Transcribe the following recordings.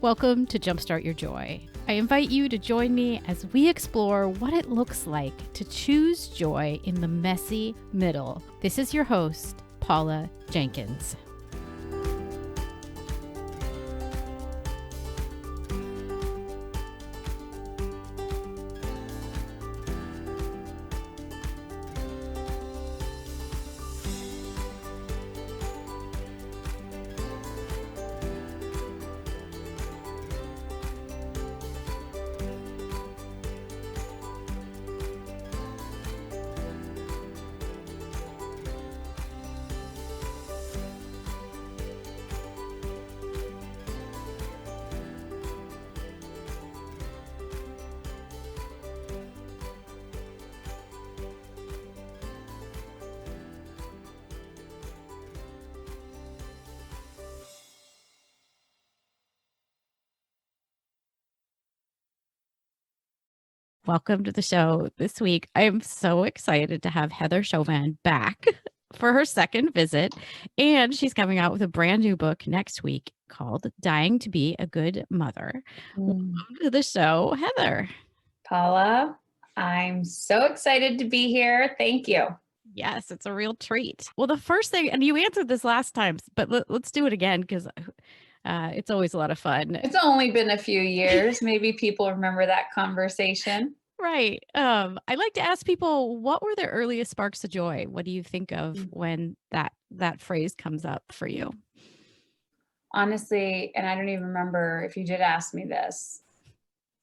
Welcome to Jumpstart Your Joy. I invite you to join me as we explore what it looks like to choose joy in the messy middle. This is your host, Paula Jenkins. Welcome to the show this week. I am so excited to have Heather Chauvin back for her second visit. And she's coming out with a brand new book next week called Dying to Be a Good Mother. Welcome to the show, Heather. Paula, I'm so excited to be here. Thank you. Yes, it's a real treat. Well, the first thing, and you answered this last time, but let's do it again because it's always a lot of fun. It's only been a few years. Maybe people remember that conversation. Right. I like to ask people, what were their earliest sparks of joy? What do you think of when that phrase comes up for you? Honestly, and I don't even remember if you did ask me this,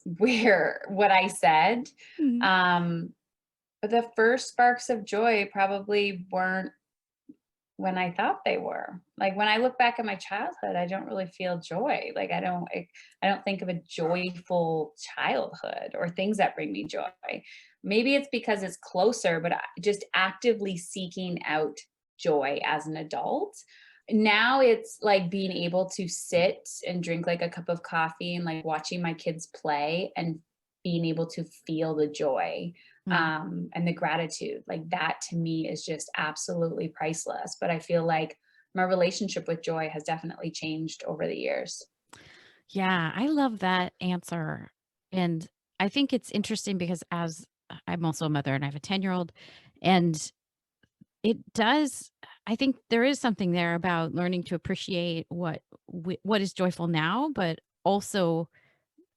what I said. But the first sparks of joy probably weren't when I thought they were. Like when I look back at my childhood, I don't really feel joy. Like I don't think of a joyful childhood or things that bring me joy. Maybe it's because it's closer, but just actively seeking out joy as an adult. Now it's like being able to sit and drink like a cup of coffee and like watching my kids play and being able to feel the joy and the gratitude. Like that to me is just absolutely priceless. But I feel like my relationship with joy has definitely changed over the years. Yeah, I love that answer. And I think it's interesting because as I'm also a mother and I have a 10-year-old, and it does, I think there is something there about learning to appreciate what is joyful now, but also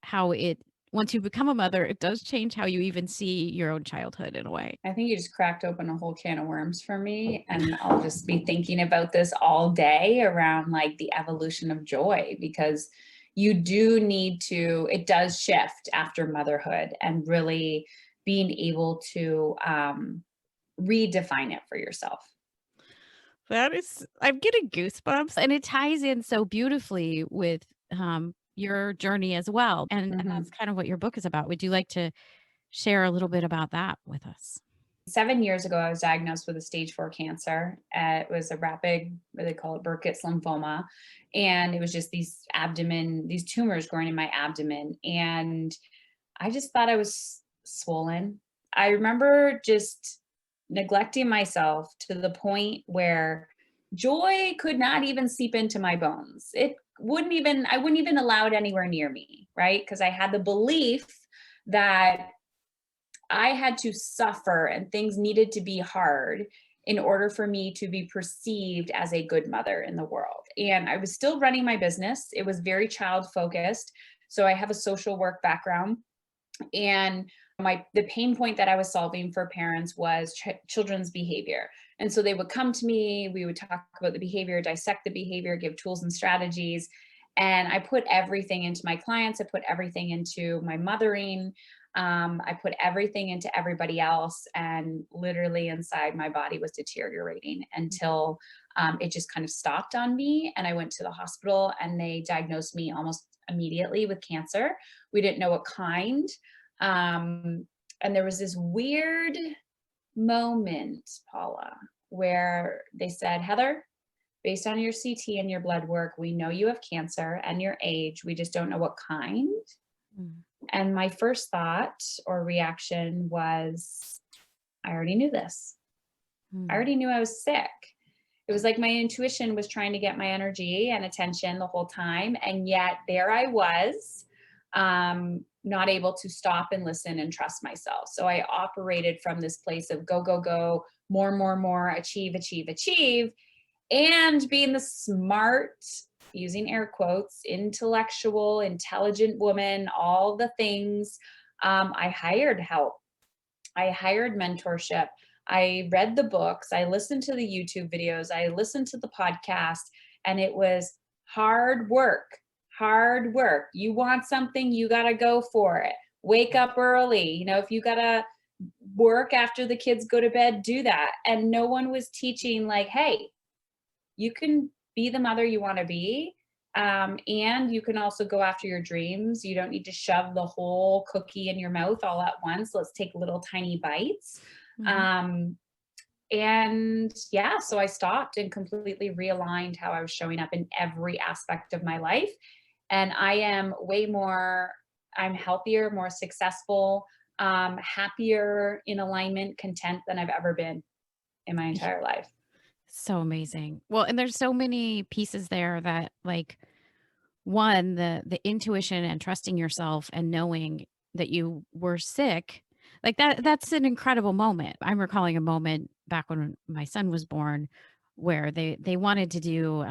how it once you become a mother, it does change how you even see your own childhood in a way. I think you just cracked open a whole can of worms for me. And I'll just be thinking about this all day around like the evolution of joy, because you do need to, it does shift after motherhood and really being able to redefine it for yourself. I'm getting goosebumps, and it ties in so beautifully with your journey as well. And that's kind of what your book is about. Would you like to share a little bit about that with us? 7 years ago, I was diagnosed with a stage 4 cancer. It was a rapid, what they call it, Burkitt's lymphoma. And it was just these tumors growing in my abdomen. And I just thought I was swollen. I remember just neglecting myself to the point where joy could not even seep into my bones. I wouldn't even allow it anywhere near me, right? Because I had the belief that I had to suffer and things needed to be hard in order for me to be perceived as a good mother in the world. And I was still running my business. It was very child focused. So I have a social work background, and the pain point that I was solving for parents was children's behavior. And so they would come to me, we would talk about the behavior, dissect the behavior, give tools and strategies. And I put everything into my clients. I put everything into my mothering. I put everything into everybody else, and literally inside my body was deteriorating until it just kind of stopped on me. And I went to the hospital and they diagnosed me almost immediately with cancer. We didn't know what kind. And there was this weird moment, Paula, where they said, Heather, based on your CT and your blood work, we know you have cancer and your age. We just don't know what kind. And my first thought or reaction was, I already knew this. I already knew I was sick. It was like my intuition was trying to get my energy and attention the whole time. And yet there I was, not able to stop and listen and trust myself. So I operated from this place of go, go, go, more, achieve, achieve, achieve, and being the smart, using air quotes, intellectual, intelligent woman, all the things. I hired help. I hired mentorship. I read the books. I listened to the YouTube videos. I listened to the podcast, and it was hard work. Hard work. You want something, you got to go for it. Wake up early. If you got to work after the kids go to bed, do that. And no one was teaching, like, hey, you can be the mother you want to be. And you can also go after your dreams. You don't need to shove the whole cookie in your mouth all at once. Let's take little tiny bites. Mhm. Um, and yeah, so I stopped and completely realigned how I was showing up in every aspect of my life. And I am I'm healthier, more successful, happier, in alignment, content than I've ever been in my entire life. So amazing. Well, and there's so many pieces there that like one, the intuition and trusting yourself and knowing that you were sick, like that's an incredible moment. I'm recalling a moment back when my son was born where they wanted to do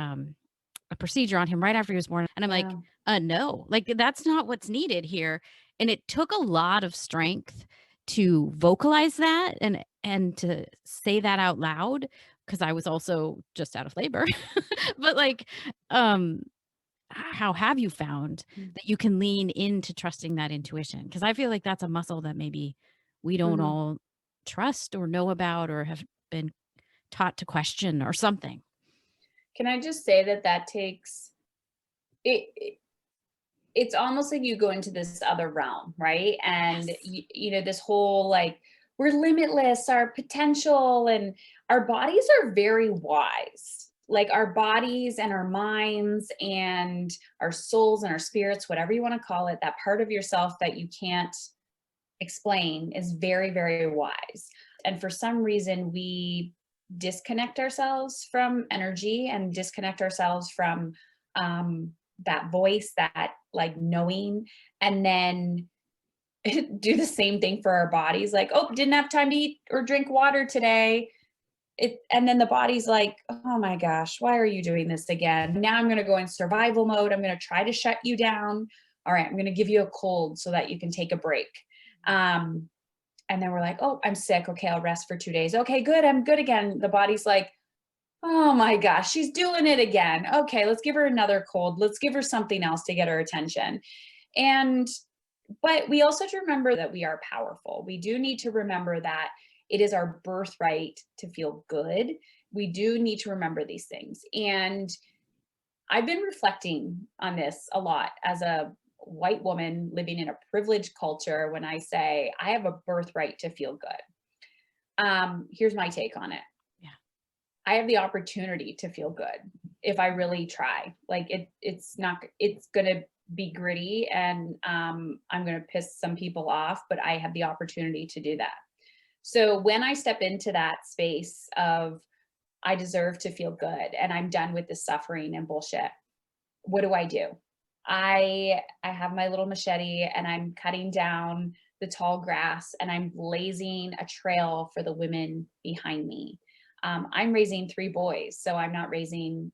a procedure on him right after he was born and I'm like, Yeah. no. Like that's not what's needed here. And it took a lot of strength to vocalize that and to say that out loud because I was also just out of labor. But like um how have you found that you can lean into trusting that intuition? Because I feel like that's a muscle that maybe we don't Mhm. all trust or know about or have been taught to question or something. Can I just say that that takes it, it's almost like you go into this other realm, right? And Yes. this whole, like, we're limitless, our potential, and our bodies are very wise. Like, our bodies and our minds and our souls and our spirits, whatever you want to call it, that part of yourself that you can't explain is very, very wise. And for some reason, we disconnect ourselves from energy and disconnect ourselves from that voice, that like knowing, and then do the same thing for our bodies. Like, oh, didn't have time to eat or drink water today. And then the body's like, oh my gosh, why are you doing this again? Now I'm going to go in survival mode. I'm going to try to shut you down. All right, I'm going to give you a cold so that you can take a break. Um, and then we're like, oh, I'm sick. Okay, I'll rest for 2 days. Okay, good. I'm good again. The body's like, oh my gosh, she's doing it again. Okay, let's give her another cold. Let's give her something else to get her attention. And but we also have to remember that we are powerful. We do need to remember that it is our birthright to feel good. We do need to remember these things. And I've been reflecting on this a lot as a white woman living in a privileged culture when I say I have a birthright to feel good. Here's my take on it. Yeah. I have the opportunity to feel good if I really try. Like, it's gonna be gritty, and I'm gonna piss some people off, but I have the opportunity to do that. So when I step into that space of I deserve to feel good and I'm done with the suffering and bullshit, what do? I have my little machete and I'm cutting down the tall grass and I'm blazing a trail for the women behind me. I'm raising 3 boys, so I'm not raising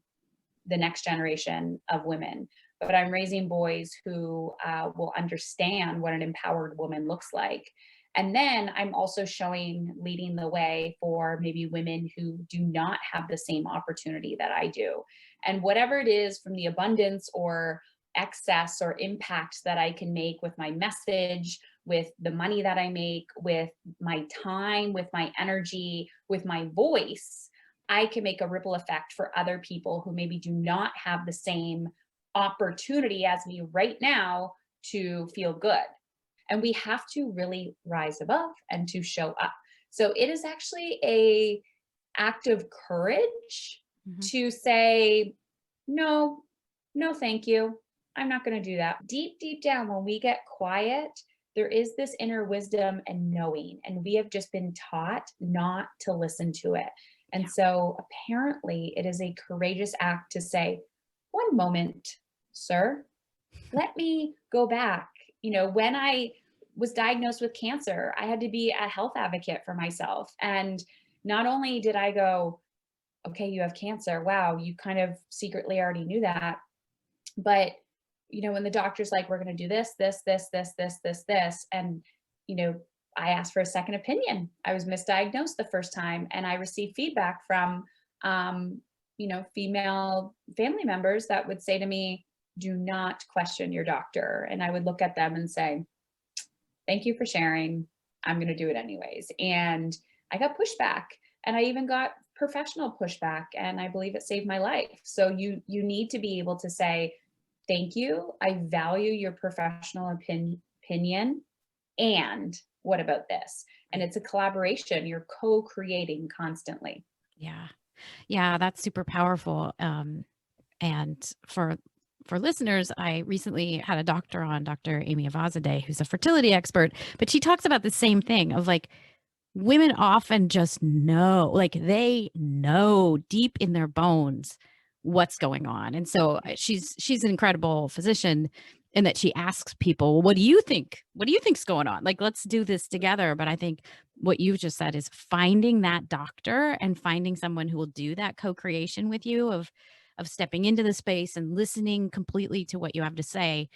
the next generation of women, but I'm raising boys who will understand what an empowered woman looks like. And then I'm also leading the way for maybe women who do not have the same opportunity that I do. And whatever it is, from the abundance or excess or impact that I can make with my message, with the money that I make, with my time, with my energy, with my voice, I can make a ripple effect for other people who maybe do not have the same opportunity as me right now to feel good. And we have to really rise above and to show up. So it is actually a act of courage Mhm. to say, no, no, thank you. I'm not going to do that. Deep, deep down, when we get quiet, there is this inner wisdom and knowing, and we have just been taught not to listen to it. And Yeah. so apparently it is a courageous act to say, one moment, sir, let me go back. When I was diagnosed with cancer, I had to be a health advocate for myself. And not only did I go, okay, you have cancer. Wow, you kind of secretly already knew that. But, when the doctor's like, we're going to do this, this, and, you know, I asked for a second opinion. I was misdiagnosed the first time, and I received feedback from, female family members that would say to me, do not question your doctor. And I would look at them and say, thank you for sharing. I'm going to do it anyways. And I got pushback, and I even got professional pushback, and I believe it saved my life. So you need to be able to say, thank you. I value your professional opinion. And what about this? And Right. it's a collaboration. You're co-creating constantly. Yeah. Yeah, that's super powerful. And for listeners, I recently had a doctor on, Dr. Amy Avazadeh, who's a fertility expert, but she talks about the same thing of like women often just know, like they know deep in their bones what's going on. And so she's an incredible physician in that she asks people, well, what do you think? What do you think's going on? Like, let's do this together. But I think what you just said is finding that doctor and finding someone who will do that co-creation with you of stepping into the space and listening completely to what you have to say.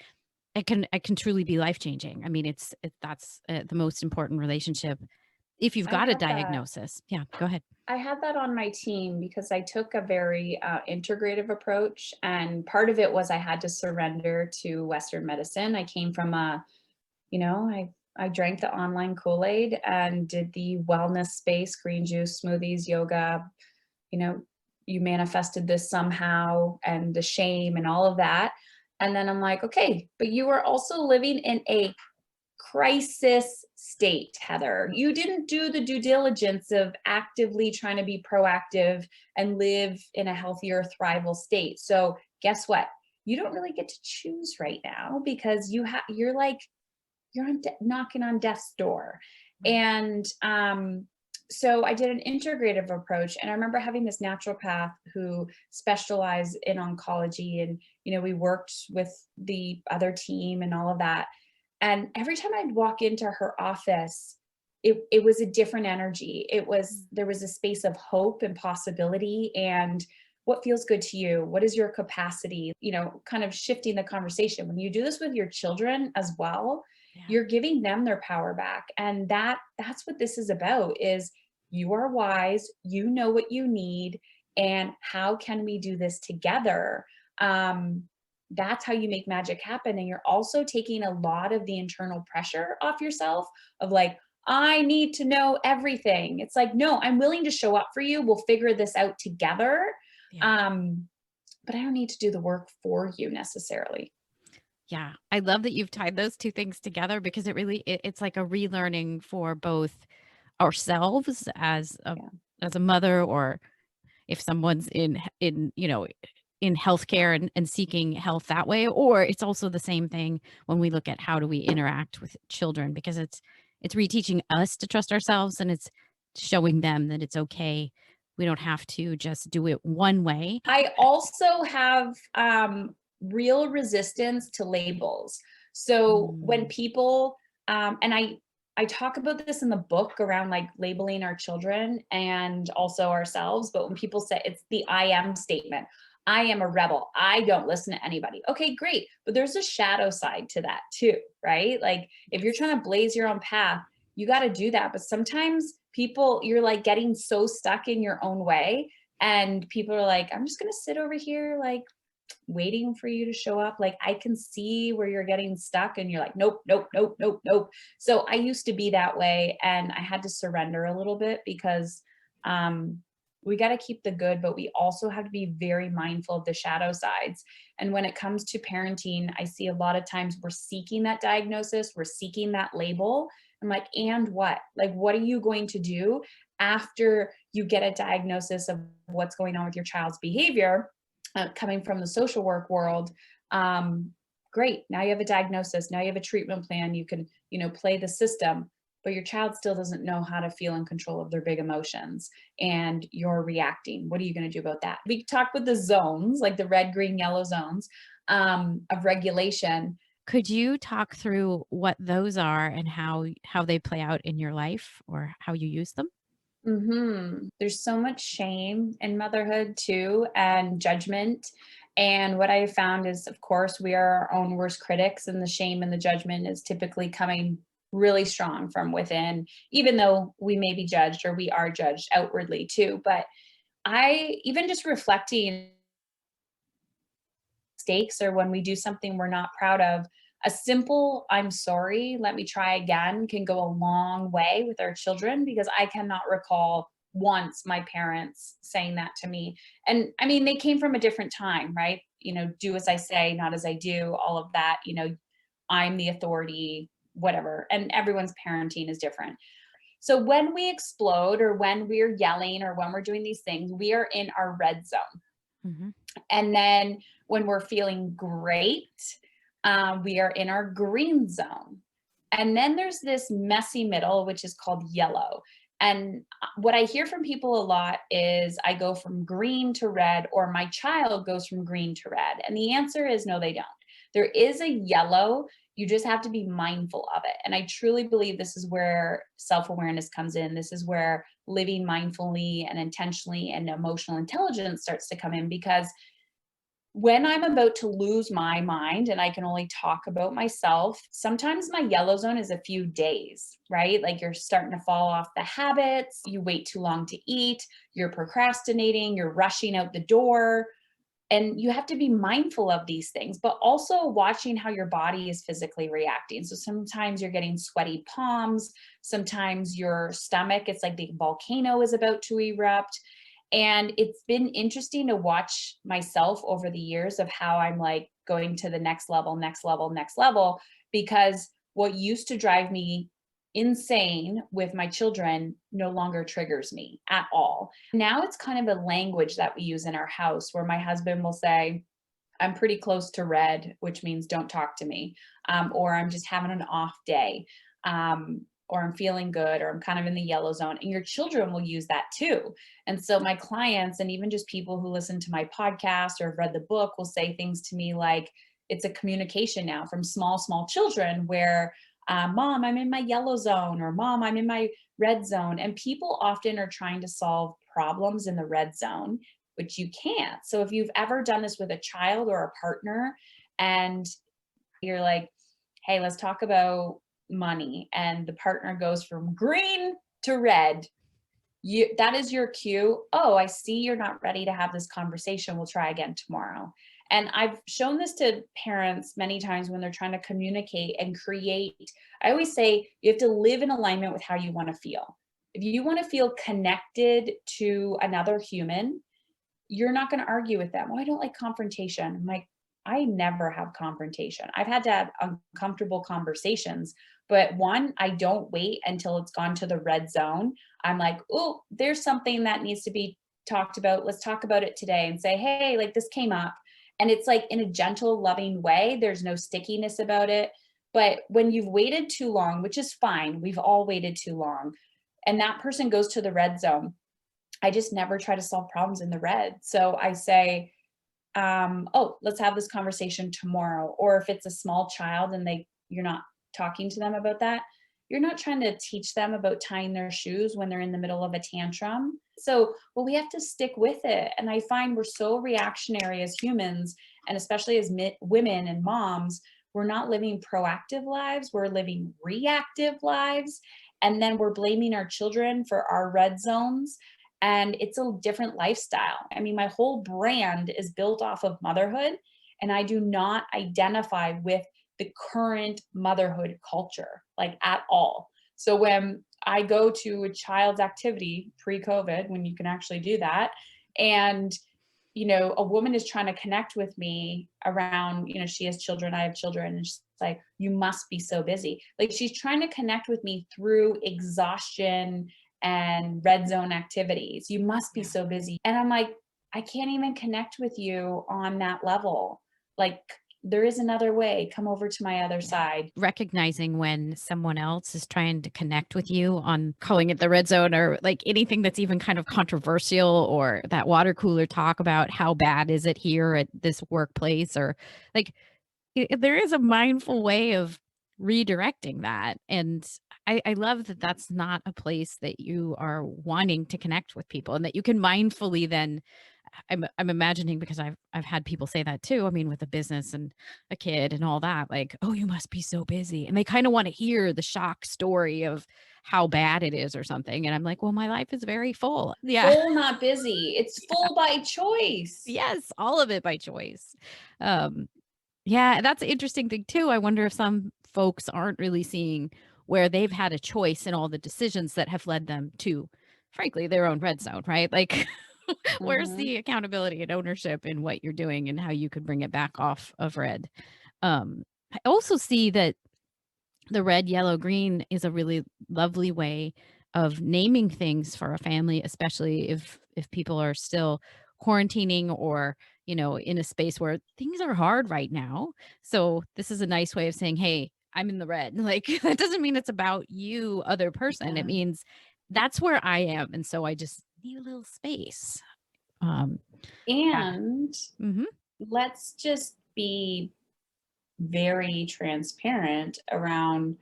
It can truly be life changing. I mean, that's the most important relationship if you've I got a had that. diagnosis. Yeah, go ahead. I had that on my team because I took a very integrative approach. And part of it was I had to surrender to Western medicine. I came from I drank the online Kool-Aid and did the wellness space, green juice, smoothies, yoga, you know, you manifested this somehow, and the shame and all of that. And then I'm like, okay, but you were also living in a crisis state, Heather. You didn't do the due diligence of actively trying to be proactive and live in a healthier, thrival state. So guess what? You don't really get to choose right now because knocking on death's door. Right. And so I did an integrative approach. And I remember having this naturopath who specialized in oncology. And, we worked with the other team and all of that. And every time I'd walk into her office, it was a different energy. There was a space of hope and possibility, and what feels good to you? What is your capacity? Kind of shifting the conversation. When you do this with your children as well, Yeah. you're giving them their power back. And that's what this is about is you are wise, you know what you need, and how can we do this together? Um, that's how you make magic happen. And you're also taking a lot of the internal pressure off yourself of like, I need to know everything. It's like, no, I'm willing to show up for you. We'll figure this out together. Yeah. Um, but I don't need to do the work for you necessarily. Yeah. I love that you've tied those two things together because it's like a relearning for both ourselves Yeah. as a mother, or if someone's in healthcare and seeking health that way, or it's also the same thing when we look at how do we interact with children, because it's reteaching us to trust ourselves, and it's showing them that it's okay. We don't have to just do it one way. I also have real resistance to labels. So when Mm, people and I talk about this in the book around like labeling our children and also ourselves, but when people say it's the I am statement, I am a rebel. I don't listen to anybody. Okay, great. But there's a shadow side to that too, right? Like if you're yes. trying to blaze your own path, you got to do that. But sometimes you're like getting so stuck in your own way, and people are like, I'm just going to sit over here, like waiting for you to show up. Like, I can see where you're getting stuck, and you're like, nope, nope, nope, nope, nope. So I used to be that way, and I had to surrender a little bit because we got to keep the good, but we also have to be very mindful of the shadow sides. And when it comes to parenting, I see a lot of times we're seeking that diagnosis, we're seeking that label. I'm like, and what? Like, what are you going to do after you get a diagnosis of what's going on with your child's behavior? Coming from the social work world, great. Now you have a diagnosis. Now you have a treatment plan. You can, play the system. but your child still doesn't know how to feel in control of their big emotions and you're reacting. What are you going to do about that? We talk with the zones, like the red, green, yellow zones of regulation. Could you talk through what those are and how they play out in your life or how you use them? There's so much shame in motherhood too, and judgment. And what I have found is, of course, we are our own worst critics, and the shame and the judgment is typically coming really strong from within, even though we may be judged or we are judged outwardly too. But I even just reflecting mistakes or when we do something we're not proud of, a simple "I'm sorry, let me try again" can go a long way with our children because I cannot recall once my parents saying that to me. And I mean, they came from a different time, right? Do as I say, not as I do, all of that, I'm the authority, whatever. And everyone's parenting is different. So when we explode or when we're yelling or when we're doing these things, we are in our red zone. Mhm. And then when we're feeling great, we are in our green zone. And then there's this messy middle, which is called yellow. And what I hear from people a lot is I go from green to red, or my child goes from green to red. And the answer is no, they don't. There is a yellow. You just have to be mindful of it. And I truly believe this is where self awareness comes in. This is where living mindfully and intentionally and emotional intelligence starts to come in because when I'm about to lose my mind and I can only talk about myself, sometimes my yellow zone is a few days, right? Like you're starting to fall off the habits, you wait too long to eat, you're procrastinating, you're rushing out the door. And you have to be mindful of these things, but also watching how your body is physically reacting. So sometimes you're getting sweaty palms, sometimes your stomach, it's like the volcano is about to erupt. And it's been interesting to watch myself over the years of how I'm like going to the next level, next level, next level, because what used to drive me insane with my children no longer triggers me at all. Now it's kind of a language that we use in our house where my husband will say, I'm pretty close to red, which means don't talk to me, or I'm just having an off day, or I'm feeling good, or I'm kind of in the yellow zone. And your children will use that too. And so my clients, and even just people who listen to my podcast or have read the book, will say things to me like, it's a communication now from small, small children where, Mom, I'm in my yellow zone, or Mom, I'm in my red zone. And people often are trying to solve problems in the red zone, which you can't. So if you've ever done this with a child or a partner and you're like, hey, let's talk about money, and the partner goes from green to red, that is your cue. Oh, I see you're not ready to have this conversation. We'll try again tomorrow. And I've shown this to parents many times when they're trying to communicate and create. I always say you have to live in alignment with how you want to feel. If you want to feel connected to another human, you're not going to argue with them. Oh, I don't like confrontation. I'm like, I never have confrontation. I've had to have uncomfortable conversations, but one, I don't wait until it's gone to the red zone. I'm like, oh, there's something that needs to be talked about. Let's talk about it today and say, hey, like this came up. And it's like in a gentle, loving way. There's no stickiness about it. But when you've waited too long, which is fine, we've all waited too long, and that person goes to the red zone, I just never try to solve problems in the red. So I say, oh, let's have this conversation tomorrow. Or if it's a small child and you're not talking to them about that, you're not trying to teach them about tying their shoes when they're in the middle of a tantrum. So, well, we have to stick with it. And I find we're so reactionary as humans, and especially as women and moms, we're not living proactive lives, we're living reactive lives. And then we're blaming our children for our red zones, and it's a different lifestyle. I mean, my whole brand is built off of motherhood, and I do not identify with the current motherhood culture, like at all. So when I go to a child's activity pre-COVID, when you can actually do that, and a woman is trying to connect with me around, she has children, I have children, and she's like, you must be so busy. Like she's trying to connect with me through exhaustion and red zone activities. You must be Yeah. so busy. And I'm like, I can't even connect with you on that level. Like, there is another way. Come over to my other Yeah. side. Recognizing when someone else is trying to connect with you on calling it the red zone or like anything that's even kind of controversial or that water cooler talk about how bad is it here at this workplace or like there is a mindful way of redirecting that. And I love that that's not a place that you are wanting to connect with people and that you can mindfully then I'm imagining because I've had people say that too. I mean, with a business and a kid and all that, like, "Oh, you must be so busy." And they kinda wanna hear the shock story of how bad it is or something. And I'm like, "Well, my life is very full." Yeah. Full, not busy. It's Yeah. full by choice. Yes, all of it by choice. Um, yeah, that's an interesting thing too. I wonder if some folks aren't really seeing where they've had a choice in all the decisions that have led them to, frankly, their own red zone, right? Like, where's Mhm. the accountability and ownership in what you're doing and how you could bring it back off of red? I also see that the red, yellow, green is a really lovely way of naming things for a family, especially if people are still quarantining or, in a space where things are hard right now. So this is a nice way of saying, "Hey, I'm in the red." Like that doesn't mean it's about you, other person. It Yeah. means that's where I am. And so I just need a little space. Um, yeah. And Mhm. let's just be very transparent around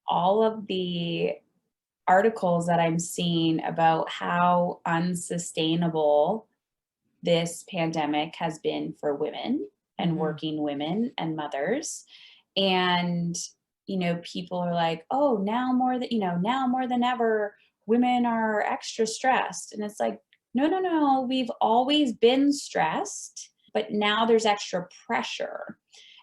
all of the articles that I'm seeing about how unsustainable this pandemic has been for women and Mhm. working women and mothers. And, people are like, oh, now more than ever, women are extra stressed. And it's like, no, no, no, we've always been stressed, but now there's extra pressure.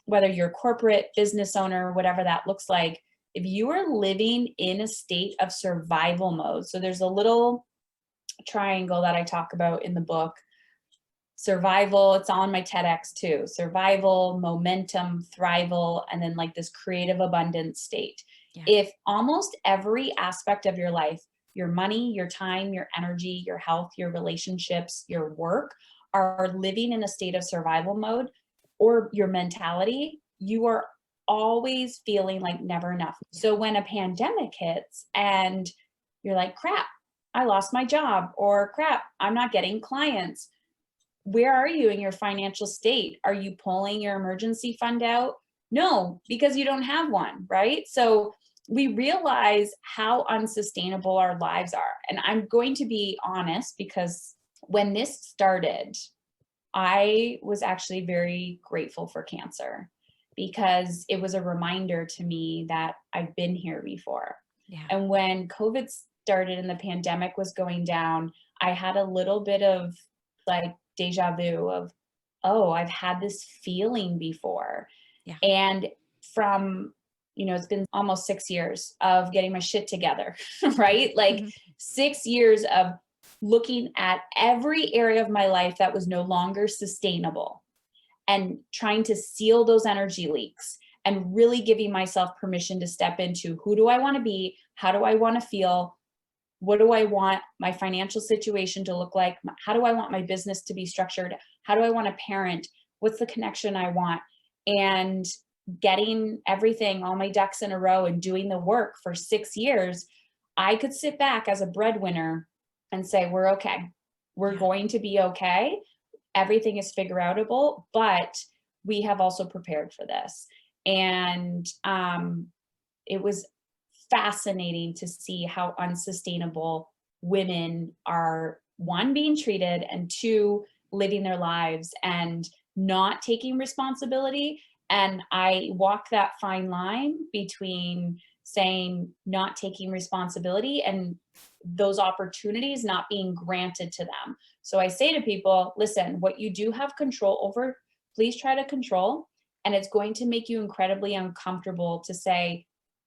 Whether you're a corporate business owner, whatever that looks like, if you are living in a state of survival mode, so there's a little triangle that I talk about in the book. Survival, it's on my TEDx too. Survival, momentum, thrival, and then like this creative abundance state. Yeah. If almost every aspect of your life, your money, your time, your energy, your health, your relationships, your work are living in a state of survival mode, or your mentality, you are always feeling like never enough. Yeah. So when a pandemic hits and you're like, crap, I lost my job, or crap, I'm not getting clients, where are you in your financial state? Are you pulling your emergency fund out? No, because you don't have one, right? So we realize how unsustainable our lives are. And I'm going to be honest because when this started, I was actually very grateful for cancer because it was a reminder to me that I've been here before. Yeah. And when COVID started and the pandemic was going down, I had a little bit of like deja vu of, oh, I've had this feeling before. Yeah. And from, it's been almost 6 years of getting my shit together, right? Like Mhm. 6 years of looking at every area of my life that was no longer sustainable and trying to seal those energy leaks and really giving myself permission to step into who do I want to be? How do I want to feel? What do I want my financial situation to look like? How do I want my business to be structured? How do I want to parent? What's the connection I want? And getting everything, all my ducks in a row and doing the work for 6 years, I could sit back as a breadwinner and say, we're okay. We're Yeah. going to be okay. Everything is figure outable, but we have also prepared for this. And it was fascinating to see how unsustainable women are, one, being treated, and two, living their lives and not taking responsibility. And I walk that fine line between saying not taking responsibility and those opportunities not being granted to them. So I say to people, listen, what you do have control over, please try to control. And it's going to make you incredibly uncomfortable to say,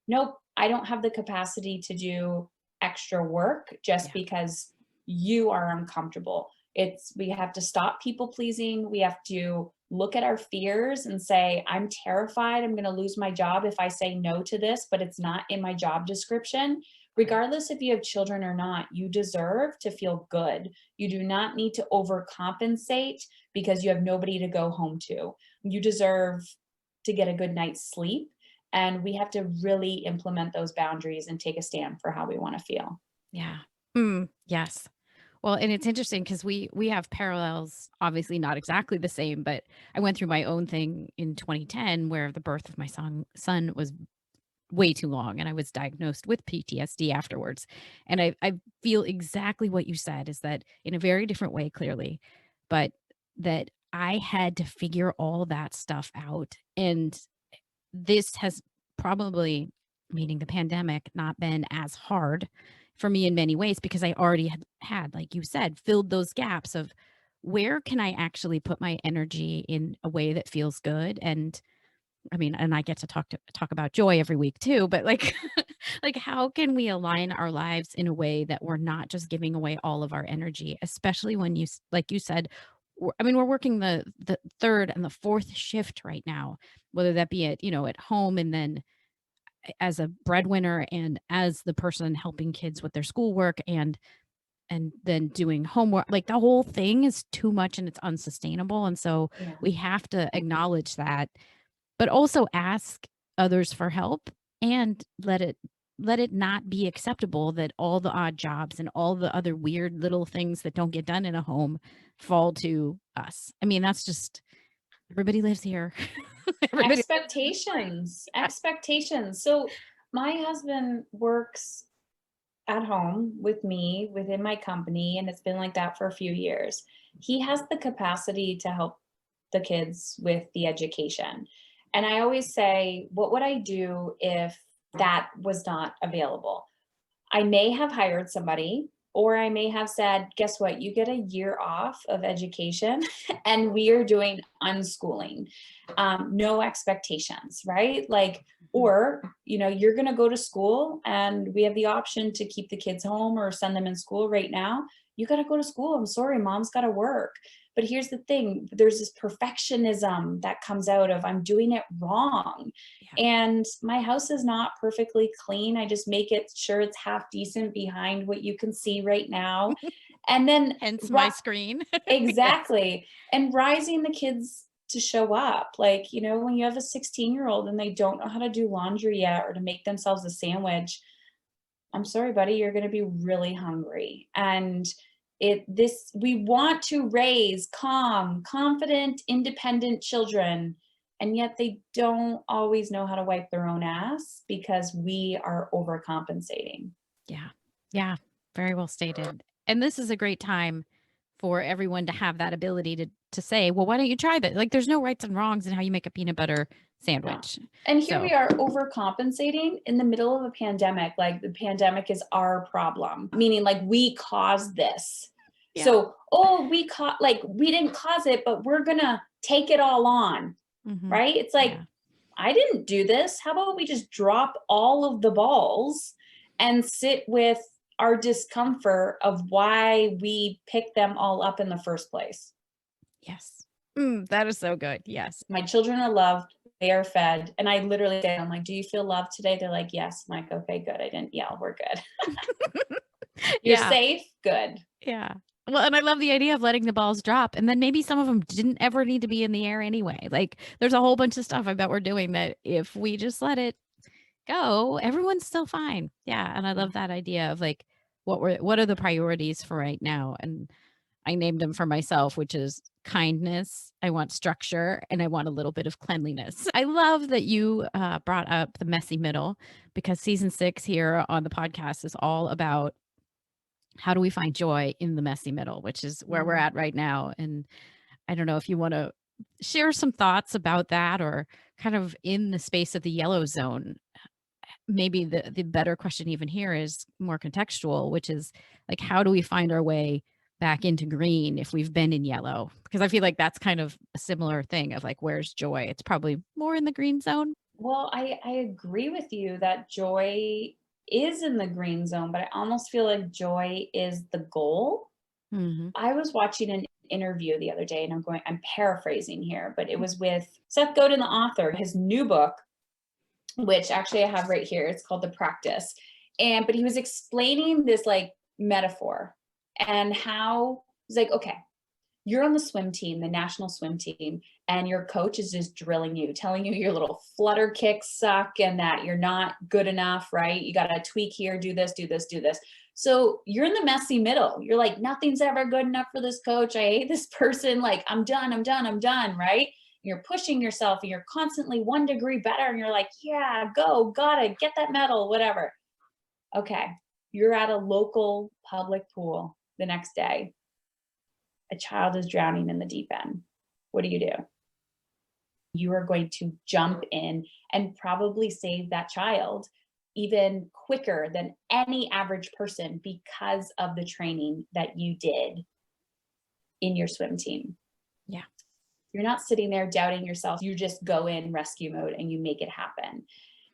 nope, I don't have the capacity to do extra work just Yeah. because you are uncomfortable. We have to stop people pleasing. We have to look at our fears and say, I'm terrified I'm going to lose my job if I say no to this, but it's not in my job description. regardless if you have children or not, you deserve to feel good. You do not need to overcompensate because you have nobody to go home to. You deserve to get a good night's sleep. And we have to really implement those boundaries and take a stand for how we want to feel. Yeah. Yes. Well, and it's interesting because we have parallels, obviously not exactly the same, but I went through my own thing in 2010 where the birth of my son was way too long and I was diagnosed with PTSD afterwards. And I feel exactly what you said is that in a very different way, clearly, but that I had to figure all that stuff out. And this has probably, meaning the pandemic, not been as hard for me in many ways because I already had, like you said, filled those gaps of where can I actually put my energy in a way that feels good. And I mean, and I get to talk about joy every week too, but like like how can we align our lives in a way that we're not just giving away all of our energy, especially when like you said, I mean, we're working the third and the fourth shift right now, whether that be at, at home and then as a breadwinner and as the person helping kids with their schoolwork and then doing homework. Like the whole thing is too much and it's unsustainable. And so Yeah. we have to acknowledge that, but also ask others for help and let it not be acceptable that all the odd jobs and all the other weird little things that don't get done in a home fall to us. I mean, that's just everybody lives here. Everybody lives in this place. Expectations, Yeah. expectations. So my husband works at home with me within my company, and it's been like that for a few years. He has the capacity to help the kids with the education. And I always say, what would I do if that was not available? I may have hired somebody, or I may have said, guess what? You get a year off of education and we are doing unschooling. No expectations, right? Like, Mhm. or, you're going to go to school and we have the option to keep the kids home or send them in school right now. You got to go to school. I'm sorry, mom's got to work. But here's the thing, there's this perfectionism that comes out of I'm doing it wrong. Yeah. And my house is not perfectly clean. I just make it sure it's half decent behind what you can see right now. And then, Hence my ri- screen. Yes. exactly. And rising the kids to show up. Like, when you have a 16-year-old and they don't know how to do laundry yet or to make themselves a sandwich, I'm sorry, buddy, you're going to be really hungry. And we want to raise calm, confident, independent children, and yet they don't always know how to wipe their own ass because we are overcompensating. Yeah. Yeah. Very well stated. And this is a great time for everyone to have that ability to say, well, why don't you try that? Like there's no rights and wrongs in how you make a peanut butter Yeah. sandwich. And here So we are overcompensating in the middle of a pandemic. Like the pandemic is our problem, meaning like we caused this. yeah. So, oh, we didn't cause it, but we're gonna take it all on, right? It's like, Yeah. I didn't do this. How about we just drop all of the balls and sit with our discomfort of why we picked them all up in the first place? Yes. That is so good. Yes. My children are loved, they are fed, and I literally say, I'm like, "Do you feel loved today?" They're like, "Yes." I'm like, "Okay, good. I didn't yell. We're good." You're Yeah. safe? Good. Yeah. Well, and I love the idea of letting the balls drop, and then maybe some of them didn't ever need to be in the air anyway. Like, there's a whole bunch of stuff I bet we're doing that if we just let it go, everyone's still fine. Yeah, and I Yeah. love that idea of, like, what are the priorities for right now? And I named them for myself, which is kindness, I want structure, and I want a little bit of cleanliness. I love that you, brought up the messy middle because season 6 here on the podcast is all about how do we find joy in the messy middle, which is where we're Mm. at right now. And I don't know if you want to share some thoughts about that or kind of in the space of the yellow zone. Maybe the better question even here is more contextual, which is like, how do we find our way back into green if we've been in yellow? Because I feel like that's kind of a similar thing of like, where's joy? It's probably more in the green zone. Well, I agree with you that joy is in the green zone, but I almost feel like joy is the goal. Hmm. I was watching an interview the other day, and I'm paraphrasing here, but it was with Seth Godin, the author, his new book, which actually I have right here. It's called The Practice. but he was explaining this like metaphor and how he's like, okay, you're on the swim team, the national swim team, and your coach is just drilling you, telling you your little flutter kicks suck and that you're not good enough, right? You got to tweak here, do this, do this, do this. So you're in the messy middle. You're like, nothing's ever good enough for this coach. I hate this person. Like, I'm done, I'm done, I'm done, right? You're pushing yourself and you're constantly 1 degree better. And you're like, yeah, go, got it, get that medal, whatever. Okay. You're at a local public pool the next day. A child is drowning in the deep end. What do? You are going to jump in and probably save that child even quicker than any average person because of the training that you did in your swim team. Yeah. You're not sitting there doubting yourself. You just go in rescue mode and you make it happen.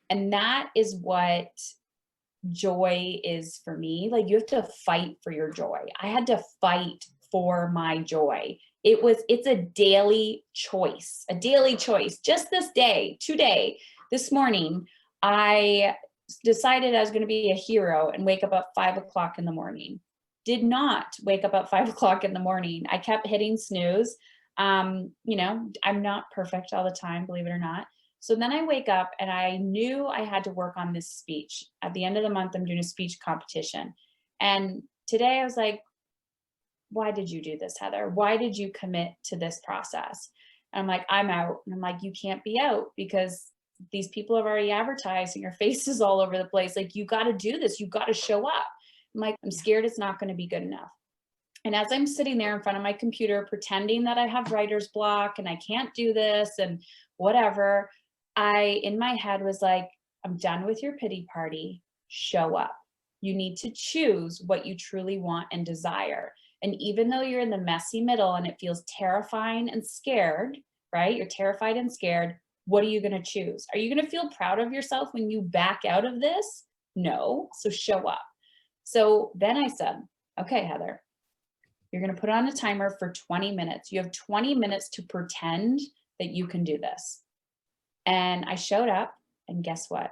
And that is what joy is for me. Like, you have to fight for your joy. I had to fight for my joy. It's a daily choice, Just today, this morning, I decided I was going to be a hero and wake up at 5 o'clock in the morning. Did not wake up at 5 o'clock in the morning. I kept hitting snooze. I'm not perfect all the time, believe it or not. So then I wake up and I knew I had to work on this speech. At the end of the month, I'm doing a speech competition. And today I was like, why did you do this, Heather? Why did you commit to this process? And I'm like, I'm out. And I'm like, you can't be out because these people have already advertised and your face is all over the place. Like, you got to do this. You got to show up. I'm like, I'm scared it's not going to be good enough. And as I'm sitting there in front of my computer, pretending that I have writer's block and I can't do this and whatever, I, in my head, was like, I'm done with your pity party. Show up. You need to choose what you truly want and desire. And even though you're in the messy middle and it feels terrifying and scared, right? You're terrified and scared. What are you going to choose? Are you going to feel proud of yourself when you back out of this? No. So show up. So then I said, okay, Heather, you're going to put on a timer for 20 minutes. You have 20 minutes to pretend that you can do this. And I showed up, and guess what?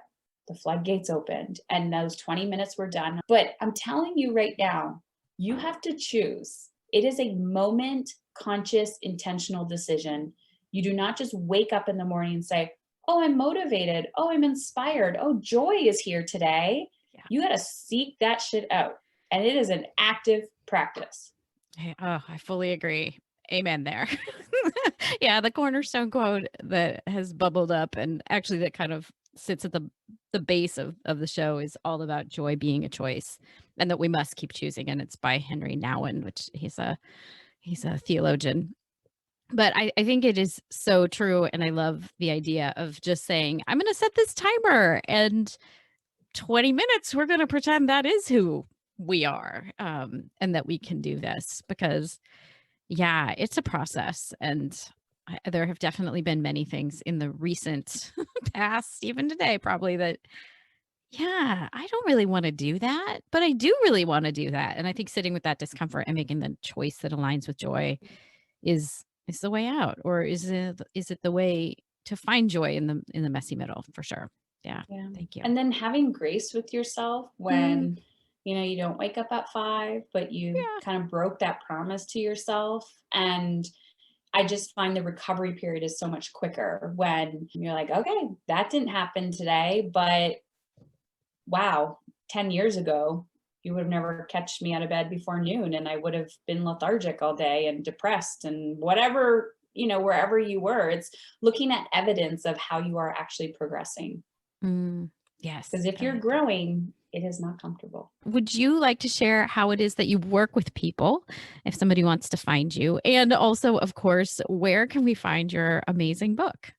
The floodgates opened and those 20 minutes were done. But I'm telling you right now, you have to choose. It is a moment, conscious, intentional decision. You do not just wake up in the morning and say, oh, I'm motivated. Oh, I'm inspired. Oh, joy is here today. Yeah. You got to seek that shit out. And it is an active practice. Oh, I fully agree. Amen there. Yeah, the cornerstone quote that has bubbled up and actually that kind of sits at the base of the show is all about joy being a choice and that we must keep choosing. And it's by Henry Nouwen, which he's a theologian. But I think it is so true. And I love the idea of just saying, I'm going to set this timer and 20 minutes, we're going to pretend that is who we are, and that we can do this because yeah, it's a process. And there have definitely been many things in the recent past, even today, probably that, yeah, I don't really want to do that, but I do really want to do that. And I think sitting with that discomfort and making the choice that aligns with joy is the way out, or is it the way to find joy in the messy middle for sure. Yeah. Yeah. Thank you. And then having grace with yourself Mm, when, you don't wake up at 5, but you yeah. kind of broke that promise to yourself. And I just find the recovery period is so much quicker when you're like, okay, that didn't happen today, but wow, 10 years ago, you would have never catched me out of bed before noon and I would have been lethargic all day and depressed and whatever, wherever you were. It's looking at evidence of how you are actually progressing. Mm, Because yes, if I you're like that. growing, it is not comfortable. Would you like to share how it is that you work with people if somebody wants to find you? And also, of course, where can we find your amazing book?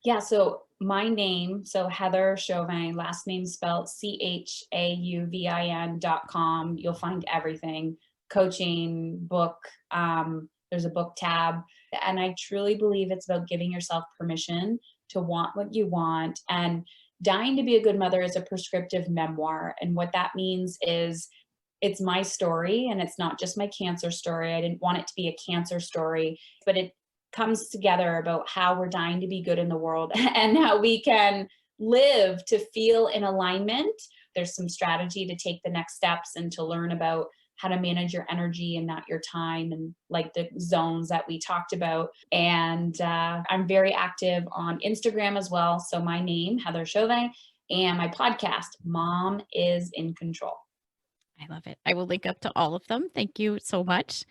Yeah, so my name, so Heather Chauvin, last name spelled CHAUVIN.com. You'll find everything, coaching, book. There's a book tab. And I truly believe it's about giving yourself permission to want what you want. And Dying to Be a Good Mother is a prescriptive memoir. And what that means is it's my story and it's not just my cancer story. I didn't want it to be a cancer story, but it comes together about how we're dying to be good in the world and how we can live to feel in alignment there's some strategy to take the next steps and to learn about how to manage your energy and not your time, and like the zones that we talked about. And I'm very active on Instagram as well. So my name, Heather Chauvin, and my podcast, Mom is in Control. I love it. I will link up to all of them. Thank you so much.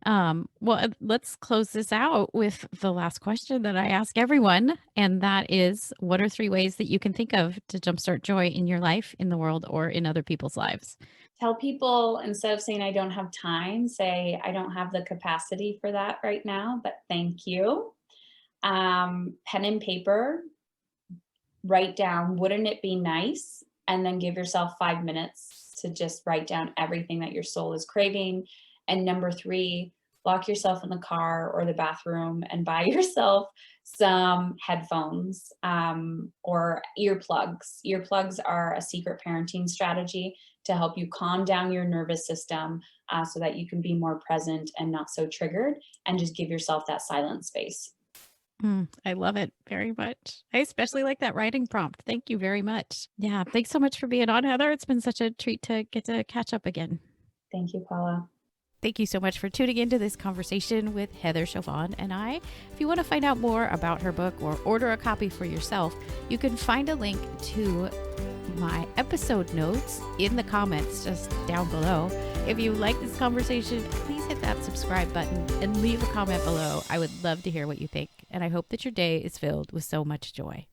Let's close this out with the last question that I ask everyone. And that is, what are 3 ways that you can think of to jumpstart joy in your life, in the world, or in other people's lives? Tell people, instead of saying I don't have time, say I don't have the capacity for that right now, but thank you. Pen and paper, write down, wouldn't it be nice? And then give yourself 5 minutes to just write down everything that your soul is craving. And number 3, lock yourself in the car or the bathroom and buy yourself some headphones, or earplugs. Earplugs are a secret parenting strategy to help you calm down your nervous system, so that you can be more present and not so triggered, and just give yourself that silent space. I love it very much. I especially like that writing prompt. Thank you very much. Yeah. Thanks so much for being on, Heather. It's been such a treat to get to catch up again. Thank you, Paula. Thank you so much for tuning into this conversation with Heather Chauvin and I. If you want to find out more about her book or order a copy for yourself, you can find a link to my episode notes in the comments just down below. If you like this conversation, please hit that subscribe button and leave a comment below. I would love to hear what you think, and I hope that your day is filled with so much joy.